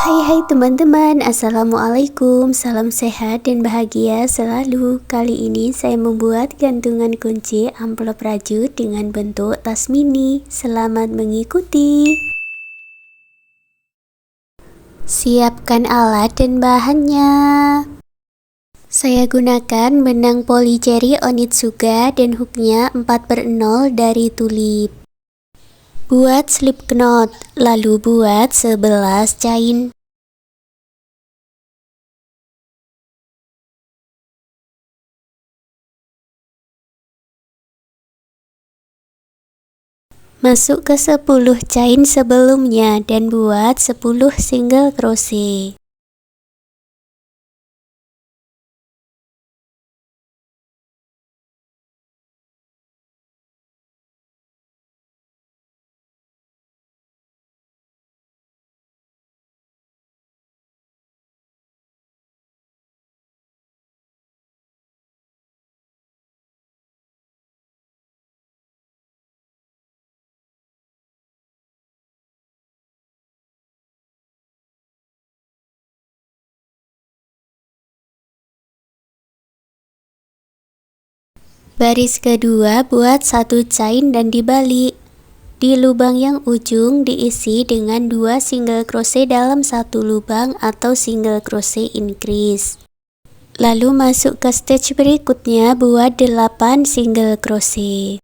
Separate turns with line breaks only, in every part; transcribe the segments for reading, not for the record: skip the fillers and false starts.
Hai teman-teman, Assalamualaikum, salam sehat dan bahagia selalu. Kali ini saya membuat gantungan kunci amplop rajut dengan bentuk tas mini. Selamat mengikuti. Siapkan alat dan bahannya. Saya gunakan benang polycherry Onitsuga dan hooknya 4/0 dari tulip. Buat slip knot, lalu buat 11 chain. Masuk ke 10 chain sebelumnya dan buat 10 single crochet. Baris kedua buat 1 chain dan dibalik. Di lubang yang ujung diisi dengan 2 single crochet dalam satu lubang atau single crochet increase. Lalu masuk ke stage berikutnya buat 8 single crochet.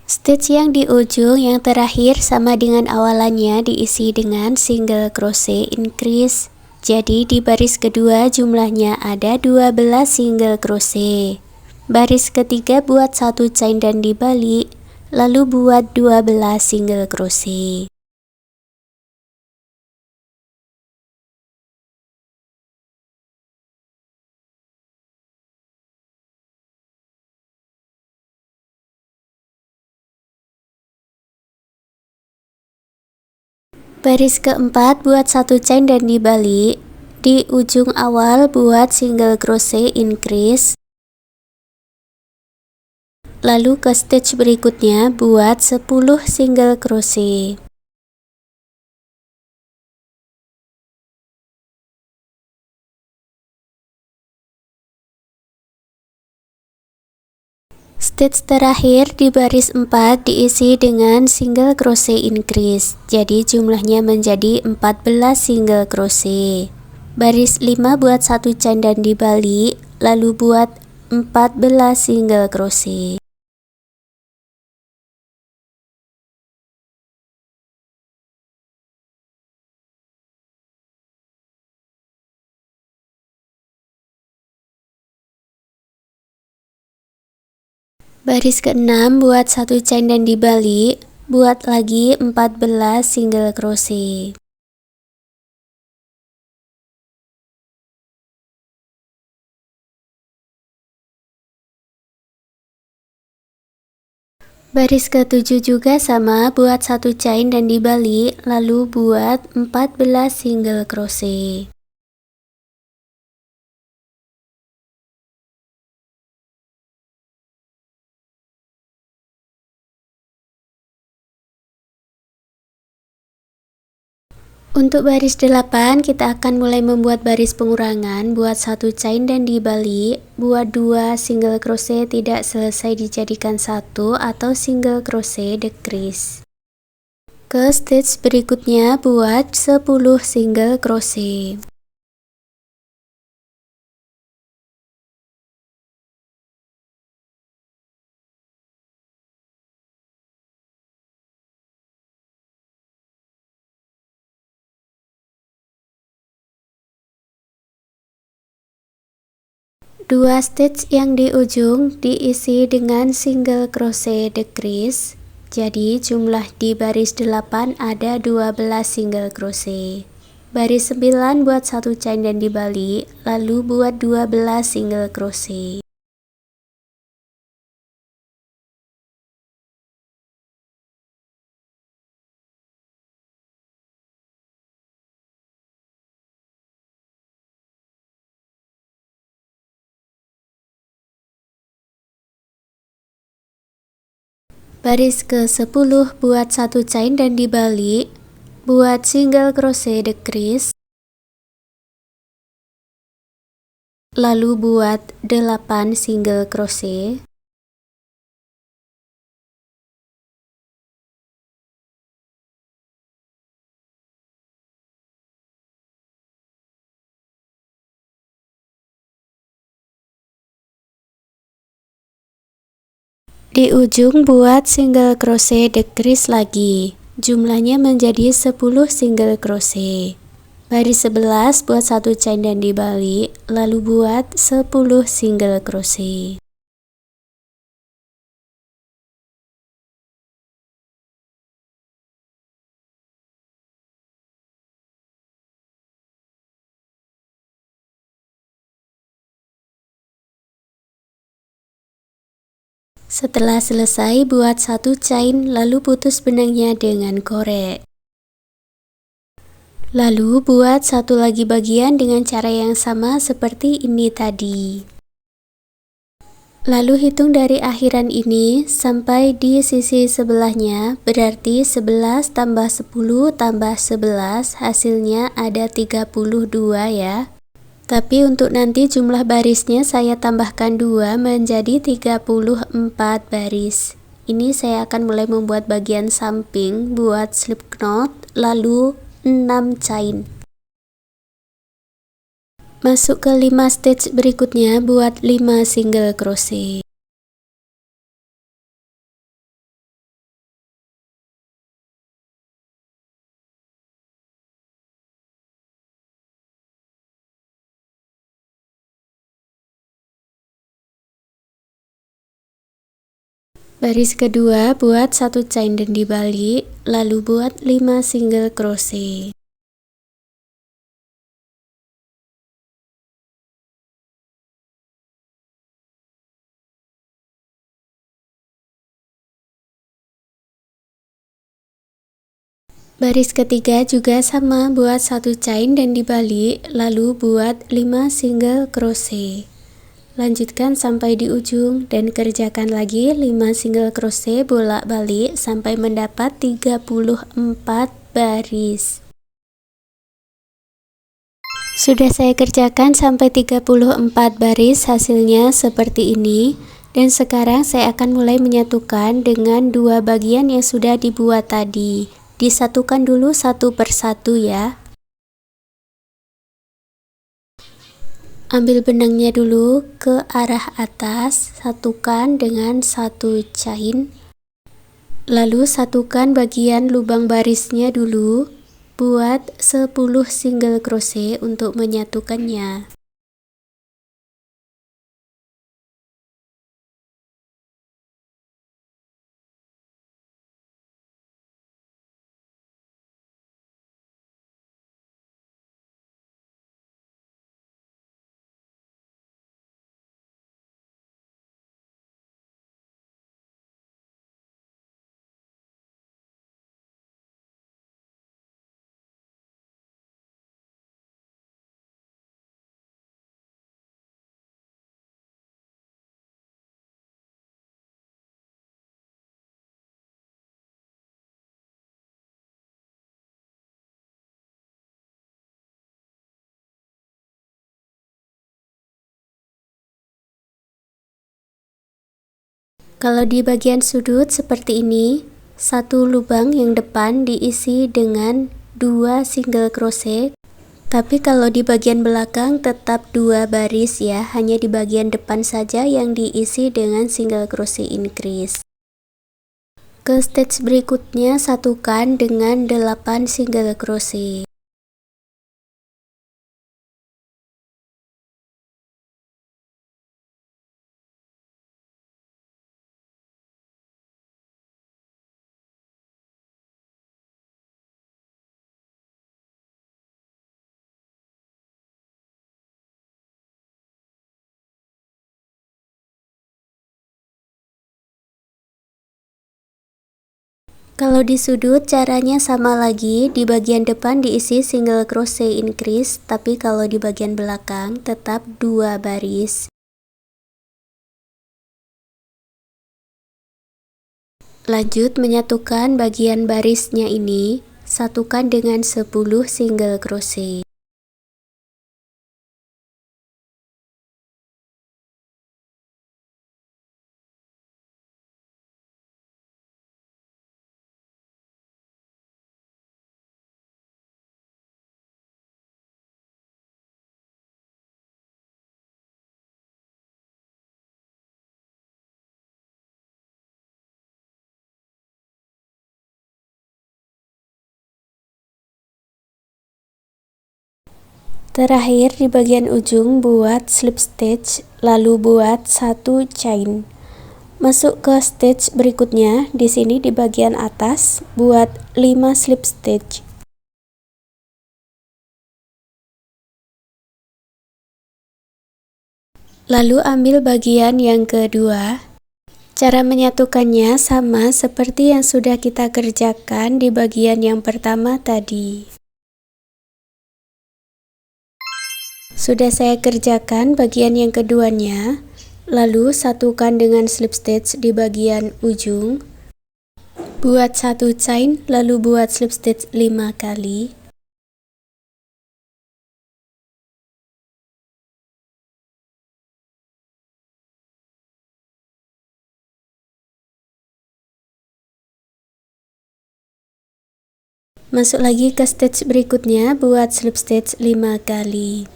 Stitch yang di ujung yang terakhir sama dengan awalannya diisi dengan single crochet increase. Jadi di baris kedua jumlahnya ada 12 single crochet. Baris ketiga buat 1 chain dan dibalik, lalu buat 12 single crochet. Baris keempat buat 1 chain dan dibalik. Di ujung awal buat single crochet increase. Lalu ke stage berikutnya buat 10 single crochet. Stitch terakhir di baris 4 diisi dengan single crochet increase. Jadi jumlahnya menjadi 14 single crochet. Baris 5 buat 1 chain dan dibalik, lalu buat 14 single crochet. Baris ke-6 buat 1 chain dan dibalik, buat lagi 14 single crochet. Baris ke-7 juga sama, buat 1 chain dan dibalik, lalu buat 14 single crochet. Untuk baris 8 kita akan mulai membuat baris pengurangan. Buat 1 chain dan dibalik, buat 2 single crochet tidak selesai dijadikan 1 atau single crochet decrease. Ke stage berikutnya buat 10 single crochet. Dua stitch yang di ujung diisi dengan single crochet decrease. Jadi jumlah di baris 8 ada 12 single crochet. Baris 9 buat 1 chain dan dibalik, lalu buat 12 single crochet. Baris ke-10 buat 1 chain dan dibalik, buat single crochet decrease, lalu buat 8 single crochet, di ujung buat single crochet decrease lagi, jumlahnya menjadi 10 single crochet. Baris 11 buat 1 chain dan dibalik, lalu buat 10 single crochet. Setelah selesai, buat 1 chain, lalu putus benangnya dengan korek. Lalu buat satu lagi bagian dengan cara yang sama seperti ini tadi. Lalu hitung dari akhiran ini sampai di sisi sebelahnya, berarti 11 tambah 10 tambah 11, hasilnya ada 32 ya. Tapi untuk nanti jumlah barisnya saya tambahkan 2 menjadi 34 baris. Ini saya akan mulai membuat bagian samping, buat slip knot, lalu 6 chain. Masuk ke 5 stitch berikutnya, buat 5 single crochet. Baris kedua buat 1 chain dan dibalik, lalu buat 5 single crochet. Baris ketiga juga sama, buat 1 chain dan dibalik, lalu buat 5 single crochet. Lanjutkan sampai di ujung dan kerjakan lagi 5 single crochet bolak-balik sampai mendapat 34 baris. Sudah saya kerjakan sampai 34 baris, hasilnya seperti ini. Dan sekarang saya akan mulai menyatukan dengan 2 bagian yang sudah dibuat tadi. Disatukan dulu satu persatu ya. Ambil benangnya dulu ke arah atas, satukan dengan 1 chain. Lalu satukan bagian lubang barisnya dulu, buat 10 single crochet untuk menyatukannya. Kalau di bagian sudut seperti ini, satu lubang yang depan diisi dengan 2 single crochet. Tapi kalau di bagian belakang tetap 2 baris ya, hanya di bagian depan saja yang diisi dengan single crochet increase. Ke stitch berikutnya satukan dengan 8 single crochet. Kalau di sudut caranya sama lagi, di bagian depan diisi single crochet increase, tapi kalau di bagian belakang tetap 2 baris. Lanjut menyatukan bagian barisnya ini, satukan dengan 10 single crochet. Terakhir di bagian ujung buat slip stitch, lalu buat satu chain. Masuk ke stitch berikutnya, di sini di bagian atas buat 5 slip stitch. Lalu ambil bagian yang kedua. Cara menyatukannya sama seperti yang sudah kita kerjakan di bagian yang pertama tadi. Sudah saya kerjakan bagian yang keduanya, lalu satukan dengan slip stitch di bagian ujung. Buat satu chain, lalu buat slip stitch 5 kali. Masuk lagi ke stitch berikutnya, buat slip stitch 5 kali.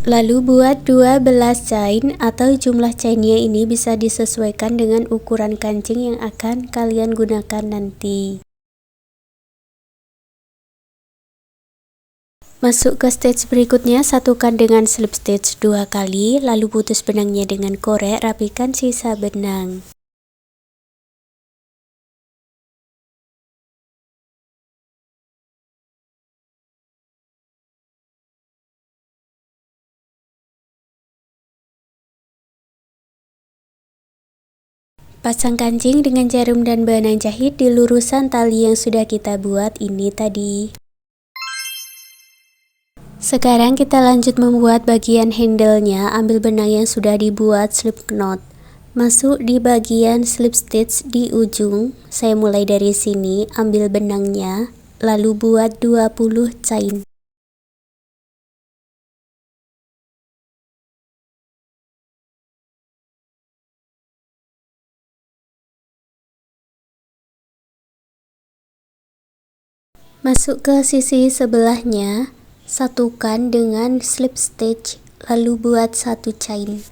Lalu buat 12 chain, atau jumlah chainnya ini bisa disesuaikan dengan ukuran kancing yang akan kalian gunakan nanti. Masuk ke stitch berikutnya, satukan dengan slip stitch 2 kali, lalu putus benangnya dengan korek, rapikan sisa benang. Pasang kancing dengan jarum dan benang jahit di lurusan tali yang sudah kita buat ini tadi. Sekarang kita lanjut membuat bagian handle-nya. Ambil benang yang sudah dibuat slip knot. Masuk di bagian slip stitch di ujung. Saya mulai dari sini, ambil benangnya, lalu buat 20 chain. Masuk ke sisi sebelahnya, satukan dengan slip stitch, lalu buat satu chain.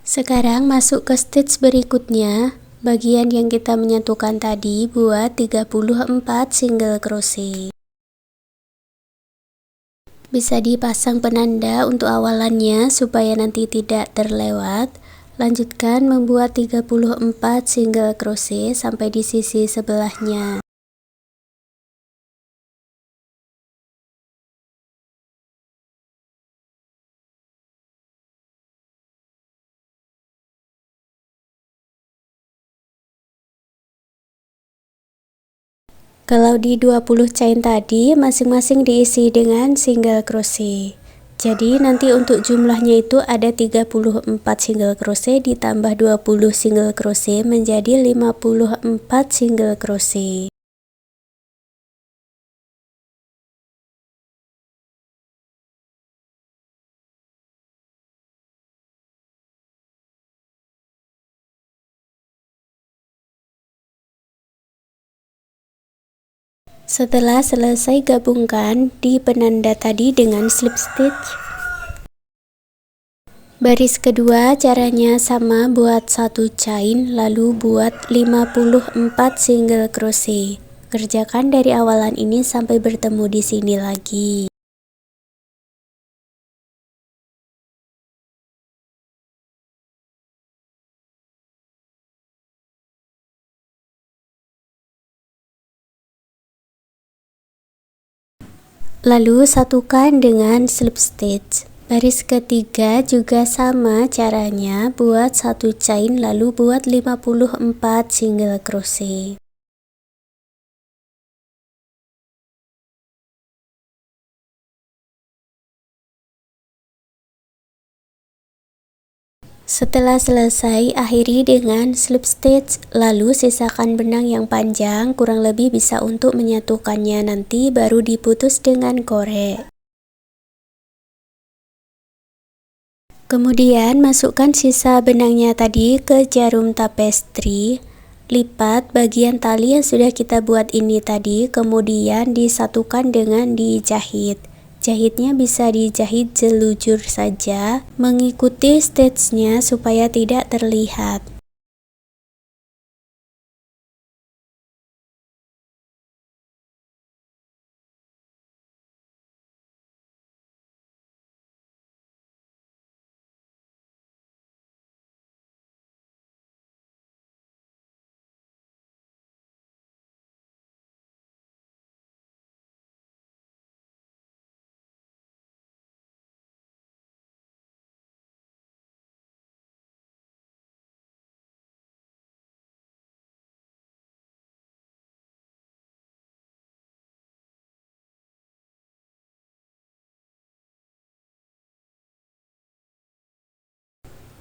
Sekarang masuk ke stitch berikutnya, bagian yang kita menyatukan tadi, buat 34 single crochet. Bisa dipasang penanda untuk awalannya supaya nanti tidak terlewat. Lanjutkan membuat 34 single crochet sampai di sisi sebelahnya. Kalau di 20 chain tadi, masing-masing diisi dengan single crochet. Jadi nanti untuk jumlahnya itu ada 34 single crochet ditambah 20 single crochet menjadi 54 single crochet. Setelah selesai, gabungkan di penanda tadi dengan slip stitch. Baris kedua caranya sama, buat satu chain lalu buat 54 single crochet. Kerjakan dari awalan ini sampai bertemu di sini lagi. Lalu satukan dengan slip stitch. Baris ketiga juga sama caranya, buat satu chain lalu buat 54 single crochet. Setelah selesai, akhiri dengan slip stitch, lalu sisakan benang yang panjang, kurang lebih bisa untuk menyatukannya, nanti baru diputus dengan korek. Kemudian masukkan sisa benangnya tadi ke jarum tapestri, lipat bagian tali yang sudah kita buat ini tadi, kemudian disatukan dengan dijahit. Jahitnya bisa dijahit jelujur saja, mengikuti stitchnya supaya tidak terlihat.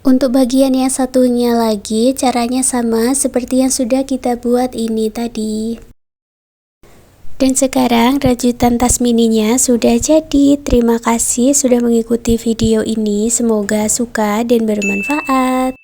Untuk bagian yang satunya lagi, caranya sama seperti yang sudah kita buat ini tadi. Dan sekarang rajutan tas mininya sudah jadi. Terima kasih sudah mengikuti video ini, semoga suka dan bermanfaat.